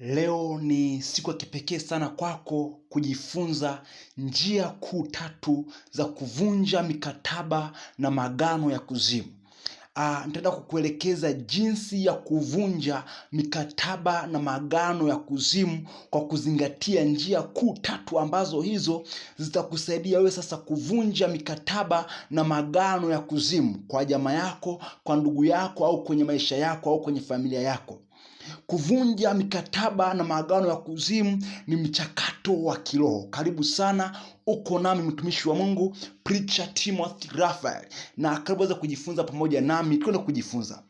Leo ni siku ya kipekee sana kwako kujifunza njia kuu tatu za kuvunja mikataba na maagano ya kuzimu. Nitaenda kukuelekeza jinsi ya kuvunja mikataba na maagano ya kuzimu kwa kuzingatia njia kuu tatu ambazo hizo zitakusaidia wewe sasa kuvunja mikataba na maagano ya kuzimu kwa jamaa yako, kwa ndugu yako, au kwenye maisha yako, au kwenye familia yako. Kuvunja mikataba na maagano ya kuzimu ni mchakato wa kiroho. Karibu sana, uko nami mtumishi wa Mungu Preacher Timothy Raphael, na karibu weza kujifunza pamoja nami tuende kujifunza.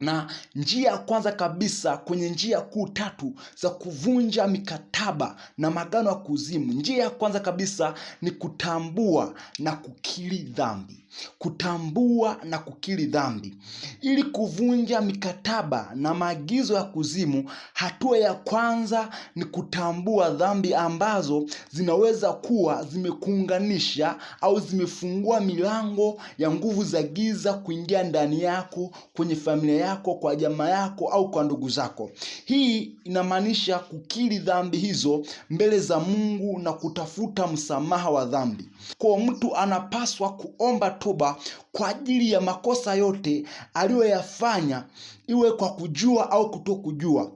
Na njia ya kwanza kabisa kwenye njia kuu tatu za kuvunja mikataba na maagano ya kuzimu, njia ya kwanza kabisa ni kutambua na kukiri dhambi. Kutambua na kukiri dhambi. Ili kuvunja mikataba na maagizo ya kuzimu, hatua ya kwanza ni kutambua dhambi ambazo zinaweza kuwa zimekuunganisha au zimefungua milango ya nguvu za giza kuingia ndani yako, kwenye familia yako, kwa jamaa yako, au kwa ndugu zako. Hii inamaanisha kukiri dhambi hizo mbele za Mungu na kutafuta msamaha wa dhambi. Kwa mtu anapaswa kuomba toba kwa ajili ya makosa yote aliyoyafanya, iwe kwa kujua au kutokujua,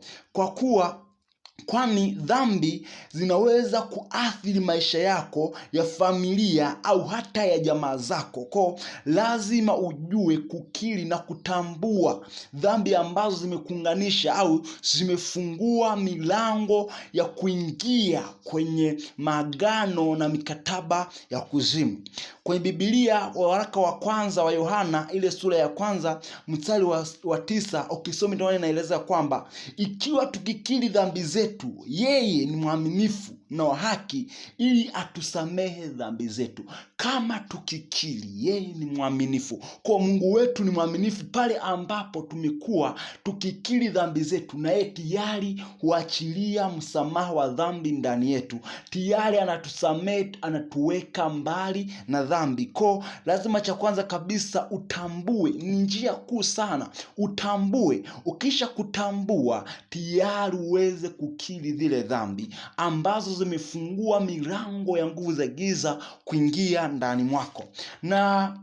kwani dhambi zinaweza kuathiri maisha yako, ya familia, au hata ya jamaa zako. Kwa lazima ujue kukiri na kutambua dhambi ambazo zimekuunganisha au zimefungua milango ya kuingia kwenye maagano na mikataba ya kuzimu. Kwenye Biblia, waraka wa kwanza wa Yohana, ile sura ya kwanza mstari wa 9, ukisoma ndio inaeleza kwamba ikiwa tukikiri dhambi zetu, yeye ni mwaminifu na wa haki ili atusamehe dhambi zetu. Kama tukikiri, yeye ni mwaminifu. Kwa Mungu wetu ni mwaminifu pale ambapo tumekuwa tukikiri dhambi zetu, na yeye tayari huachilia msamaha wa dhambi ndani yetu. Tayari anatusamehe, anatuweka mbali na dhambi. Kwa lazima cha kwanza kabisa utambue, ni njia kuu sana. Utambue, ukisha kutambua tayari uweze kukiri zile dhambi ambazo zimefungua milango ya nguvu za giza kuingia ndani mwako. Na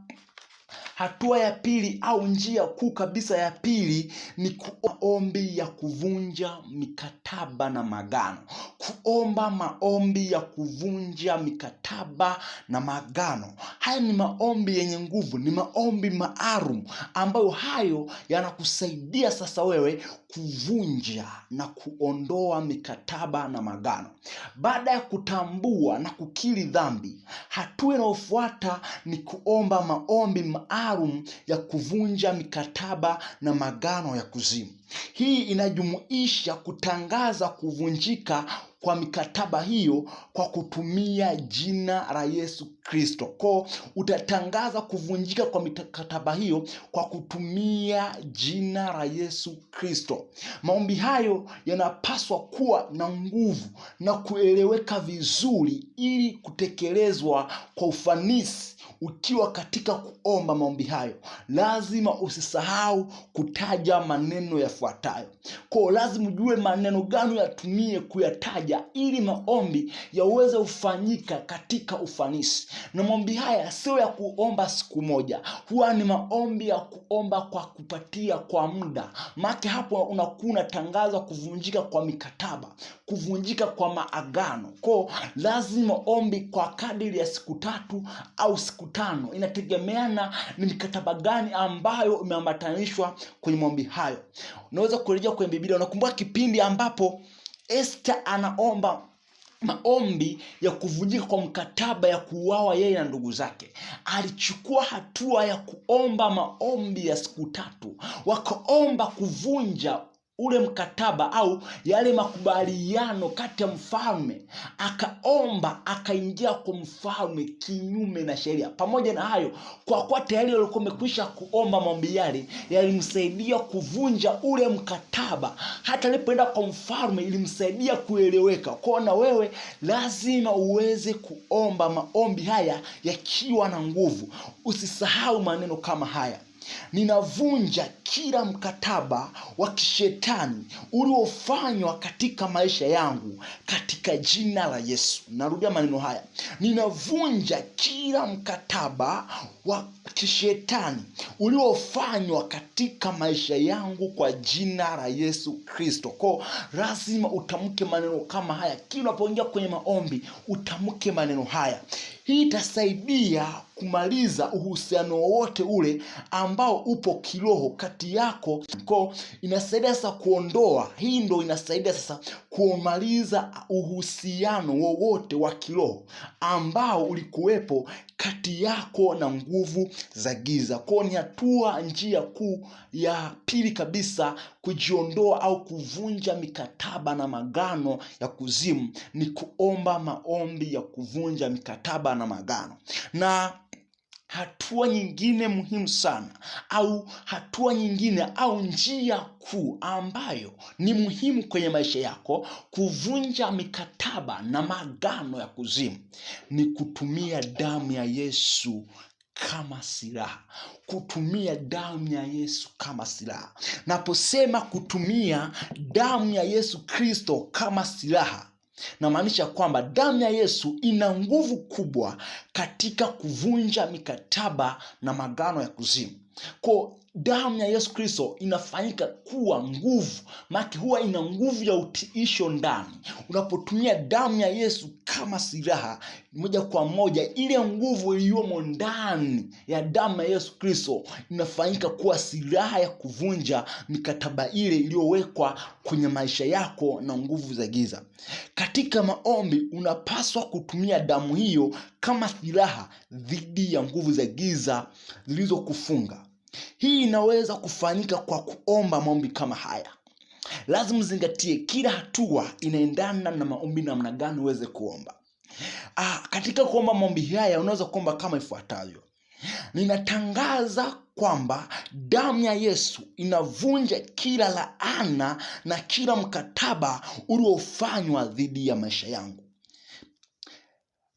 hatua ya pili au njia kuu kabisa ya pili ni maombi ya kuvunja mikataba na maagano. Kuomba maombi ya kuvunja mikataba na maagano. Haya ni maombi yenye nguvu, ni maombi maalum ambayo hayo yanakusaidia sasa wewe kuvunja na kuondoa mikataba na maagano. Baada ya kutambua na kukiri dhambi, hatua inayofuata ni kuomba maombi maalum ya kuvunja mikataba na maagano ya kuzimu. Hii inajumuisha kutangaza kuvunjika kwa mikataba hiyo kwa kutumia jina la Yesu Kristo. Kwa utatangaza kuvunjika kwa mikataba hiyo kwa kutumia jina la Yesu Kristo. Maombi hayo yanapaswa kuwa na nguvu na kueleweka vizuri ili kutekelezwa kwa ufanisi. Ukiwa katika kuomba maombi hayo, lazima usisahau kutaja maneno yafuatayo. Kwa lazima ujue maneno gani yatumie kuyataja ili maombi yaweze kufanyika katika ufanisi. Na maombi haya sio ya kuomba siku moja, huwa ni maombi ya kuomba kwa kupatia kwa muda. Maana hapo unakuwa unatangaza kuvunjika kwa mikataba, kuvunjika kwa maagano. Kwa lazima ombi kwa kadiri ya siku 3 au siku 5, inategemeana ni mikataba gani ambayo imeambatanishwa kwenye maombi hayo. Unaweza kurejea kwenye Biblia, unakumbuka kipindi ambapo Esther anaomba maombi ya kuvunjika kwa mkataba ya kuuawa yeye na ndugu zake. Alichukua hatua ya kuomba maombi ya siku 3. Wakaomba kuvunja ule mkataba au yale makubaliano kati ya mfalme. Akaomba, akaingia kwa mfalme kinyume na sheria. Pamoja na hayo, kwa kuwa tayari walikuwa wamekwisha kuomba maombi yale, yalimsaidia kuvunja ule mkataba. Hata alipoenda kwa mfalme ilimsaidia kueleweka. Kwa na wewe lazima uweze kuomba maombi haya yakiwa na nguvu. Usisahau maneno kama haya: ninavunja kila mkataba wa kishetani uliofanywa katika maisha yangu katika jina la Yesu. Narudia maneno haya. Ninavunja kila mkataba wa kishetani uliofanywa katika maisha yangu kwa jina la Yesu Kristo. Kwa lazima utamke maneno kama haya. Kila unapoingia kwenye maombi, utamke maneno haya. Hii itasaidia kumaliza uhusiano wote ule ambao upo kiroho kati yako. Kwa inasaidia sasa kuondoa, hii ndo inasaidia sasa kumaliza uhusiano wowote wa kiroho ambao ulikuwepo kati yako na nguvu za giza. Kwa ni njia kuu ya pili kabisa kujiondoa au kuvunja mikataba na magano ya kuzimu ni kuomba maombi ya kuvunja mikataba na magano. Na hatua nyingine muhimu sana au njia kuu ambayo ni muhimu kwenye maisha yako kuvunja mikataba na magano ya kuzimu ni kutumia damu ya Yesu kama silaha. Kutumia damu ya Yesu kama silaha. Naposema kutumia damu ya Yesu Kristo kama silaha, namaanisha kwamba damu ya Yesu ina nguvu kubwa katika kuvunja mikataba na magano ya kuzimu. Kwa damu ya Yesu Kristo inafanyika kuwa nguvu, maana huwa ina nguvu ya utiisho ndani. Unapotumia damu ya Yesu kama silaha, moja kwa moja ile nguvu iliyomo ndani ya damu ya Yesu Kristo inafanyika kuwa silaha ya kuvunja mikataba ile iliyowekwa kwenye maisha yako na nguvu za giza. Katika maombi unapaswa kutumia damu hiyo kama silaha dhidi ya nguvu za giza zilizokufunga. Hii inaweza kufanyika kwa kuomba maombi kama haya. Lazima uzingatie kila hatua inaendana na maombi namna gani uweze kuomba. Katika kuomba maombi haya unaweza kuomba kama ifuatavyo. Ninatangaza kwamba damu ya Yesu inavunja kila laana na kila mkataba uliofanywa dhidi ya maisha yangu.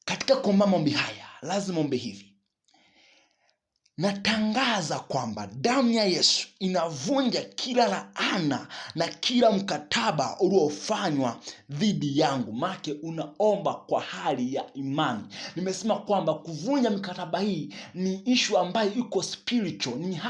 Katika kuomba maombi haya lazima ombe hivi. Natangaza kwamba damu ya Yesu inavunja kila laana na kila mkataba uliofanywa dhidi yangu. Maana unaomba kwa hali ya imani. Nimesema kwamba kuvunja mikataba hii ni issue ambayo iko spiritual, ni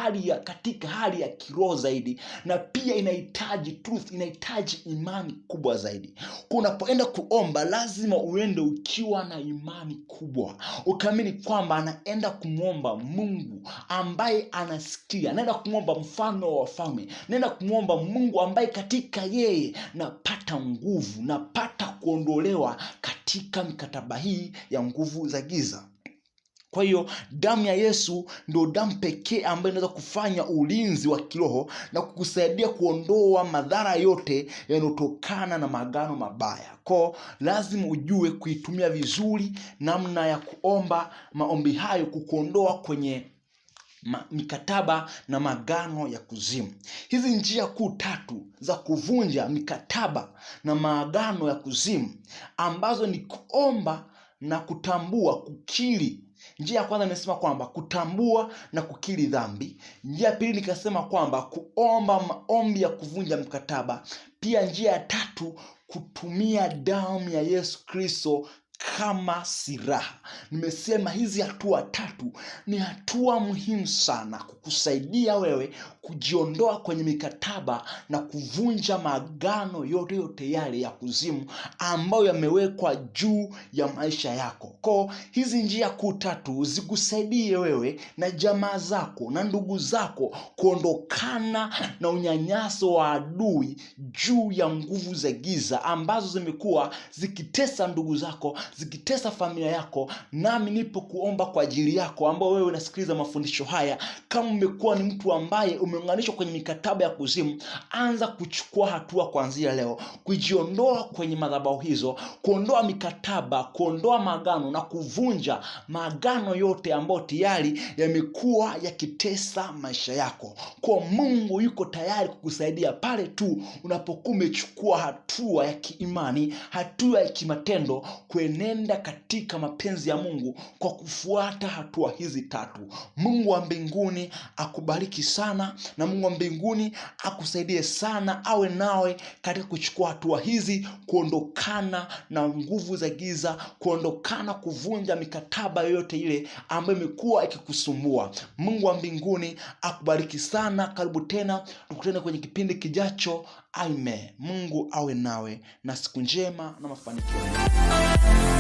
katika hali ya kiroho zaidi, na pia inahitaji truth, inahitaji imani kubwa zaidi. Kwa unapoenda kuomba lazima uende ukiwa na imani kubwa, ukaamini kwamba anaenda kumwomba Mungu ambaye anasikia, naenda kumwomba mfalme wa wafalme, naenda kumwomba Mungu ambaye katika yeye napata nguvu, napata kuondolewa katika mikataba hii ya nguvu za giza. Kwa hiyo damu ya Yesu ndio damu pekee ambayo inaweza kufanya ulinzi wa kiroho na kukusaidia kuondoa madhara yote yanayotokana na magano mabaya. Kwa lazima ujue kuitumia vizuri namna ya kuomba maombi hayo kukuondoa kwenye mikataba na magano ya kuzimu. Hizi njia kuu tatu za kuvunja mikataba na magano ya kuzimu ambazo ni kuomba na kutambua, kukiri. Njia ya kwanza nimesema kwamba kutambua na kukiri dhambi. Njia ya pili nikasema kwamba kuomba maombi ya kuvunja mkataba. Pia njia ya tatu kutumia damu ya Yesu Kristo kama silaha. Nimesema hizi hatua tatu ni hatua muhimu sana kukusaidia wewe kujiondoa kwenye mikataba na kuvunja magano yote yale ya kuzimu ambayo yamewekwa juu ya maisha yako. Kwa hizi njia kuu tatu zikusaidie wewe na jamaa zako na ndugu zako kuondokana na unyanyaso wa adui juu ya nguvu za giza ambazo zimekuwa zikitesa ndugu zako, zikitesa familia yako. Nami nipo kuomba kwa ajili yako ambao wewe unasikiliza mafundisho haya. Kama umekuwa ni mtu ambaye umeunganishwa kwenye mikataba ya kuzimu, anza kuchukua hatua kuanzia leo kujiondoa kwenye madhabahu hizo, kuondoa mikataba, kuondoa magano na kuvunja magano yote ambayo tayari yamekuwa yakitesa maisha yako. Kwa Mungu yuko tayari kukusaidia pale tu unapokuwa umechukua hatua ya kiimani, hatua ya kimatendo kuenea kuenenda katika mapenzi ya Mungu kwa kufuata hatua hizi 3. Mungu wa mbinguni akubariki sana, na Mungu wa mbinguni akusaidie sana, awe nawe katika kuchukua hatua hizi, kuondokana na nguvu za giza, kuondokana kuvunja mikataba yoyote ile ambayo imekuwa ikikusumbua. Mungu wa mbinguni akubariki sana. Karibu tena, tukutane kwenye kipindi kijacho. Amen. Mungu awe nawe na siku njema na mafanikio.